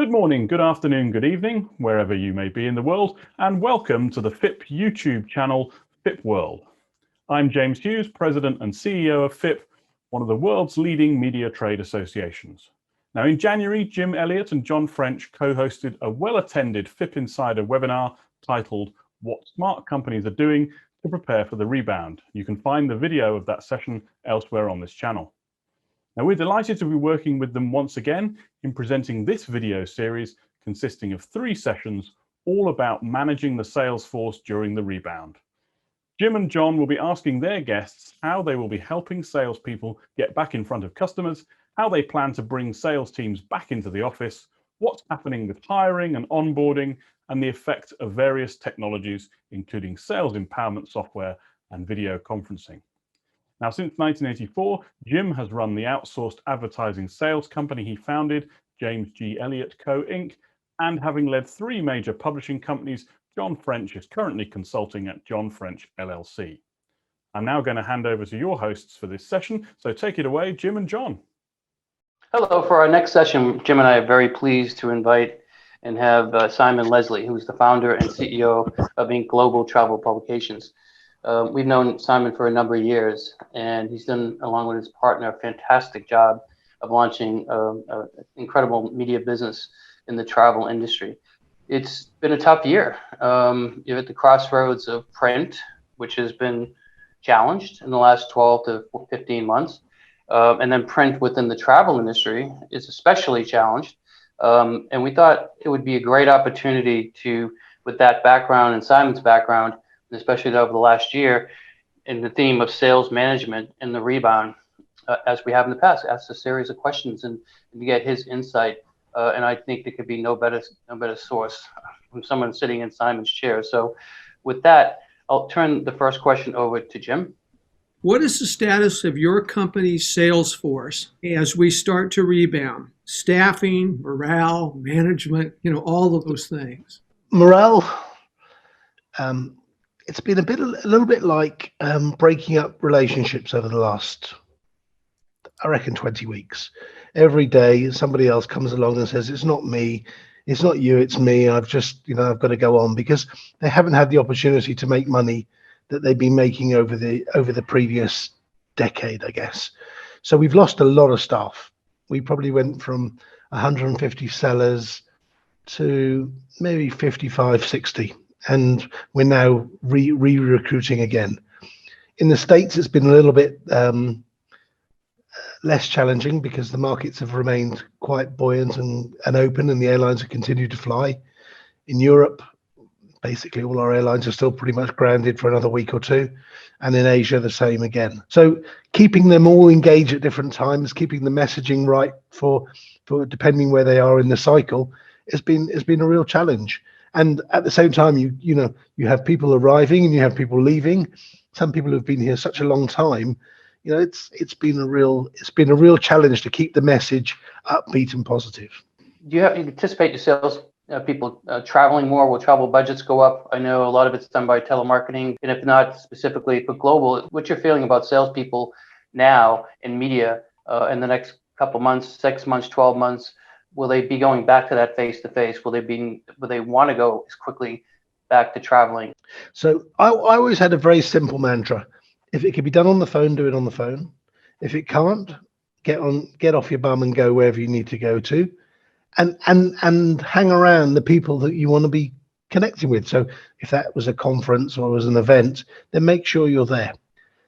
Good morning, good afternoon, good evening, wherever you may be in the world, and welcome to the FIP YouTube channel, FIP World. I'm James Hughes, President and CEO of FIP, one of the world's leading media trade associations. Now, in January, Jim Elliott and John French co-hosted a well-attended FIP Insider webinar titled What Smart Companies Are Doing to Prepare for the Rebound. You can find the video of that session elsewhere on this channel. Now, we're delighted to be working with them once again in presenting this video series consisting of 3 sessions all about managing the sales force during the rebound. Jim and John will be asking their guests how they will be helping salespeople get back in front of customers, how they plan to bring sales teams back into the office, what's happening with hiring and onboarding, and the effect of various technologies, including sales empowerment software and video conferencing. Now, since 1984, Jim has run the outsourced advertising sales company he founded, James G. Elliott Co. Inc., and having led 3 major publishing companies, John French is currently consulting at John French LLC. I'm now going to hand over to your hosts for this session, so take it away, Jim and John. Hello. For our next session, Jim and I are very pleased to invite and have Simon Leslie, who's the founder and CEO of Inc. Global Travel Publications. We've known Simon for a number of years, and he's done, along with his partner, a fantastic job of launching an incredible media business in the travel industry. It's been a tough year. You're at the crossroads of print, which has been challenged in the last 12 to 15 months. And then print within the travel industry is especially challenged. And we thought it would be a great opportunity to, with that background and Simon's background, especially over the last year, in the theme of sales management and the rebound, as we have in the past, asked a series of questions and to get his insight. And I think there could be no better source from someone sitting in Simon's chair. So with that, I'll turn the first question over to Jim. What is the status of your company's sales force as we start to rebound? Staffing, morale, management, all of those things. Morale, it's been a little bit like breaking up relationships over the last, I reckon, 20 weeks. Every day somebody else comes along and says, it's not me, it's not you, it's me. I've got to go on, because they haven't had the opportunity to make money that they've been making over the previous decade, I guess. So we've lost a lot of staff. We probably went from 150 sellers to maybe 55, 60. And we're now re-recruiting again. In the States, it's been a little bit less challenging because the markets have remained quite buoyant and open, and the airlines have continued to fly. In Europe, basically all our airlines are still pretty much grounded for another week or 2. And in Asia, the same again. So keeping them all engaged at different times, keeping the messaging right for depending where they are in the cycle, has been a real challenge. And at the same time, you have people arriving and you have people leaving. Some people who've been here such a long time, it's been a real challenge to keep the message upbeat and positive. Do you anticipate your sales people traveling more? Will travel budgets go up? I know a lot of it's done by telemarketing, and if not specifically for global, what's your feeling about salespeople now in media in the next couple months, 6 months, 12 months? Will they be going back to that face-to-face? Will they want to go as quickly back to traveling? So I always had a very simple mantra. If it can be done on the phone, do it on the phone. If it can't, get off your bum and go wherever you need to go to, and hang around the people that you want to be connecting with. So if that was a conference or was an event, then make sure you're there.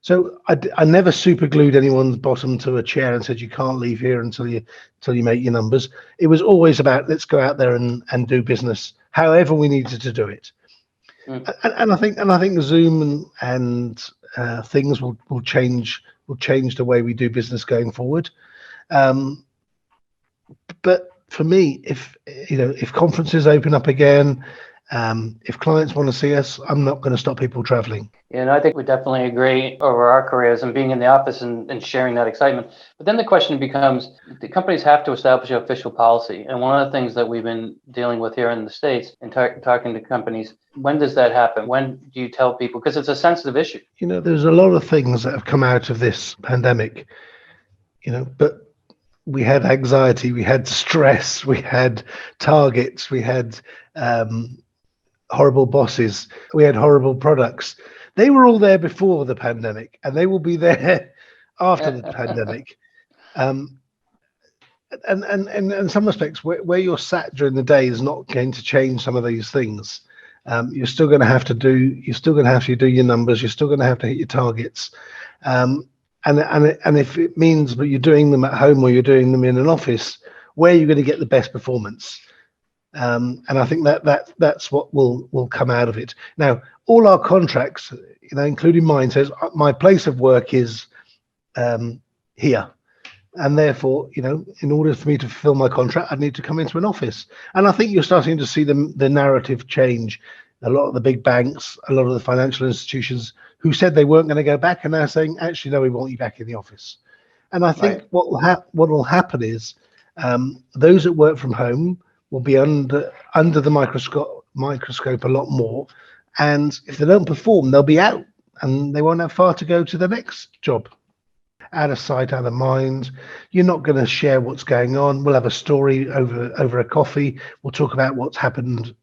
So I never super glued anyone's bottom to a chair and said, you can't leave here until you make your numbers. It was always about, let's go out there and do business however we needed to do it. And I think Zoom and things will change the way we do business going forward. But for me, if conferences open up again, if clients want to see us, I'm not going to stop people traveling. And I think we definitely agree over our careers and being in the office and sharing that excitement. But then the question becomes, the companies have to establish an official policy. And one of the things that we've been dealing with here in the States and talking to companies, when does that happen? When do you tell people? Because it's a sensitive issue. There's a lot of things that have come out of this pandemic, but we had anxiety, we had stress, we had targets, we had horrible bosses, we had horrible products. They were all there before the pandemic, and they will be there after the pandemic. And in some respects, where you're sat during the day is not going to change some of these things. You're still going to have to do. You're still going to have to do your numbers. You're still going to have to hit your targets. And if it means that you're doing them at home or you're doing them in an office, where you're going to get the best performance. And I think that's what will come out of it. Now, all our contracts, including mine, says my place of work is here. And therefore, in order for me to fulfill my contract, I need to come into an office. And I think you're starting to see the narrative change. A lot of the big banks, a lot of the financial institutions who said they weren't going to go back are now saying, actually, no, we want you back in the office. And I think what will happen is those that work from home will be under the microscope a lot more. And if they don't perform, they'll be out and they won't have far to go to the next job. Out of sight, out of mind. You're not going to share what's going on. We'll have a story over a coffee. We'll talk about what's happened,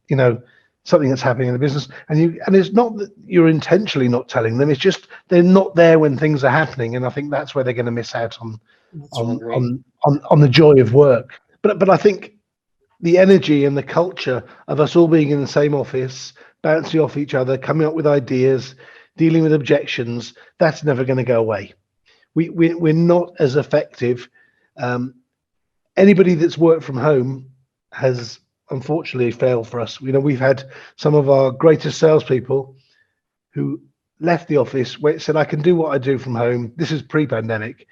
something that's happening in the business. And it's not that you're intentionally not telling them. It's just they're not there when things are happening. And I think that's where they're going to miss out on the joy of work. But I think the energy and the culture of us all being in the same office, bouncing off each other, coming up with ideas, dealing with objections, that's never going to go away. We're not as effective. Anybody that's worked from home has unfortunately failed for us. We've had some of our greatest salespeople who left the office, said, I can do what I do from home. This is pre-pandemic.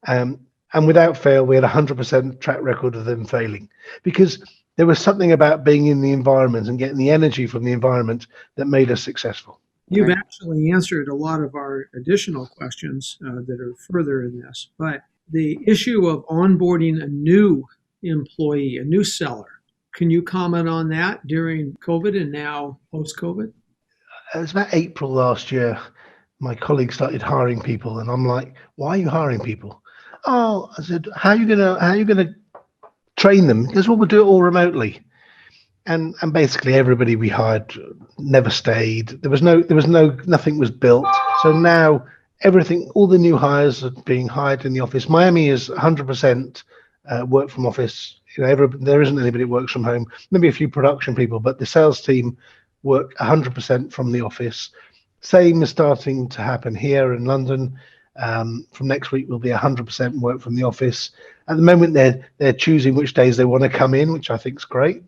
And without fail, we had 100% track record of them failing because there was something about being in the environment and getting the energy from the environment that made us successful. You've actually answered a lot of our additional questions that are further in this, but the issue of onboarding a new employee, a new seller, can you comment on that during COVID and now post-COVID? It was about April last year. My colleagues started hiring people, and I'm like, "Why are you hiring people?" Oh, I said, "How are you gonna train them?" Because we'll do it all remotely. And basically everybody we hired never stayed. Nothing was built. So now all the new hires are being hired in the office. Miami is 100% work from office. There isn't anybody that works from home. Maybe a few production people, but the sales team work 100% from the office. Same is starting to happen here in London. From next week, we'll be 100% work from the office. At the moment, they're choosing which days they want to come in, which I think is great.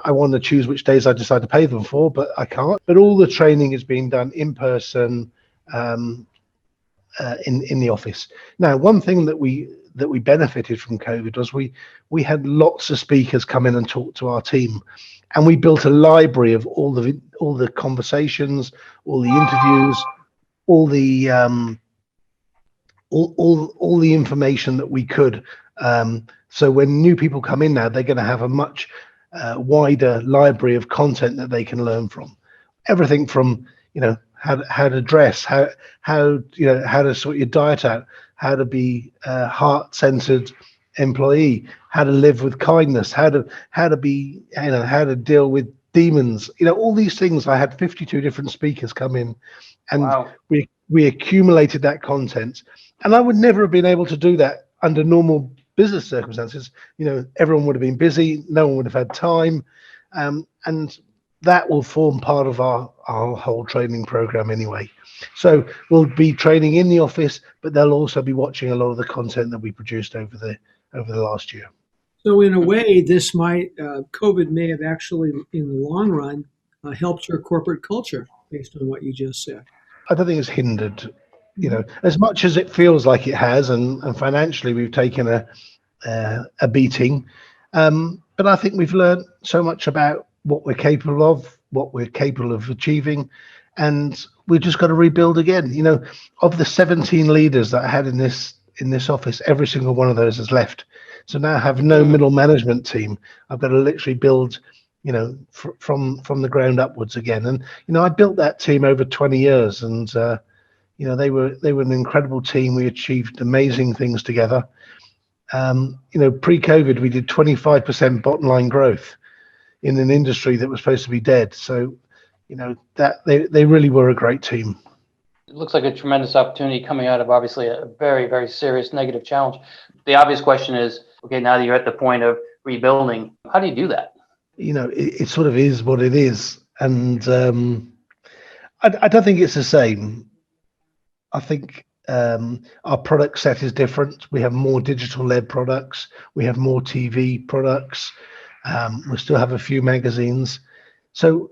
I want to choose which days I decide to pay them for, but I can't. But all the training is being done in person in the office. Now, one thing that we benefited from COVID was we had lots of speakers come in and talk to our team, and we built a library of all the conversations, all the interviews, all the information that we could. So when new people come in now, they're going to have a much wider library of content that they can learn from. Everything from how to dress, how to sort your diet out, how to be a heart-centered employee, how to live with kindness, how to be how to deal with demons. All these things. I had 52 different speakers come in, and wow. we accumulated that content, and I would never have been able to do that under normal business circumstances. Everyone would have been busy, no one would have had time, and that will form part of our whole training program anyway. So we'll be training in the office, but they'll also be watching a lot of the content that we produced over the last year. So in a way, this COVID may have actually, in the long run, helped your corporate culture based on what you just said. I don't think it's hindered. As much as it feels like it has, and financially we've taken a beating, but I think we've learned so much about what we're capable of achieving, and we've just got to rebuild again. Of the 17 leaders that I had in this office, every single one of those has left. So now I have no middle management team. I've got to literally build, from the ground upwards again. And I built that team over 20 years, and they were an incredible team. We achieved amazing things together, Pre-COVID, we did 25% bottom line growth in an industry that was supposed to be dead. So, that they really were a great team. It looks like a tremendous opportunity coming out of obviously a very, very serious negative challenge. The obvious question is, okay, now that you're at the point of rebuilding, how do you do that? It sort of is what it is. And I don't think it's the same. I think our product set is different. We have more digital-led products. We have more TV products. We still have a few magazines. So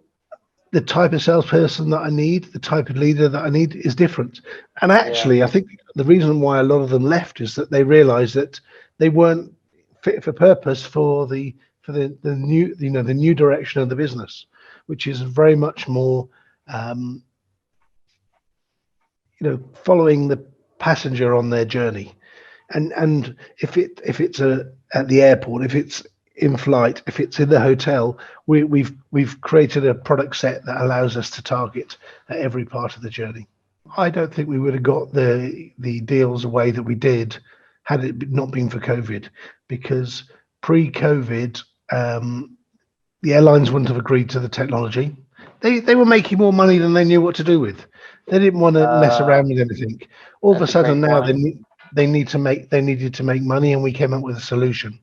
the type of salesperson that I need, the type of leader that I need is different. And actually, I think the reason why a lot of them left is that they realized that they weren't fit for purpose for the new, the new direction of the business, which is very much more following the passenger on their journey. And if it's at the airport, if it's in flight, if it's in the hotel, we've created a product set that allows us to target at every part of the journey. I don't think we would have got the deals the way that we did had it not been for COVID, because pre-COVID, the airlines wouldn't have agreed to the technology. They were making more money than they knew what to do with. They didn't want to mess around with anything. All of a sudden now they needed to make money, and we came up with a solution.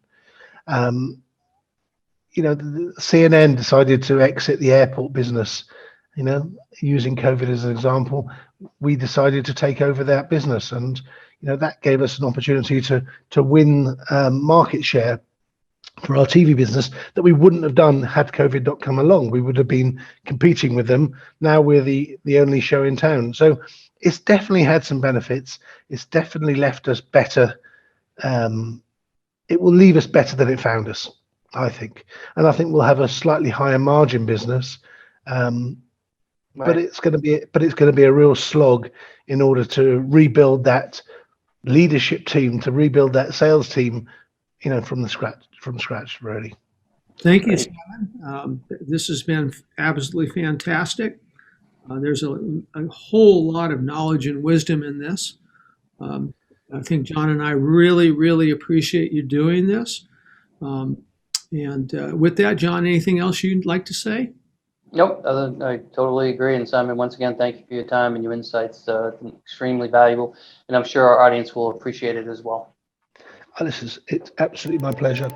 The CNN decided to exit the airport business. Using COVID as an example, we decided to take over that business, and that gave us an opportunity to win market share for our TV business that we wouldn't have done had COVID not come along. We would have been competing with them. Now we're the only show in town. So it's definitely had some benefits. It's definitely left us better. It will leave us better than it found us, I think. And I think we'll have a slightly higher margin business. But it's going to be a real slog in order to rebuild that leadership team, to rebuild that sales team, from scratch, really. Thank you, Simon. This has been absolutely fantastic. There's a whole lot of knowledge and wisdom in this. I think John and I really, really appreciate you doing this. And with that, John, anything else you'd like to say? Nope, I totally agree. And Simon, once again, thank you for your time and your insights. Extremely valuable. And I'm sure our audience will appreciate it as well. It's absolutely my pleasure.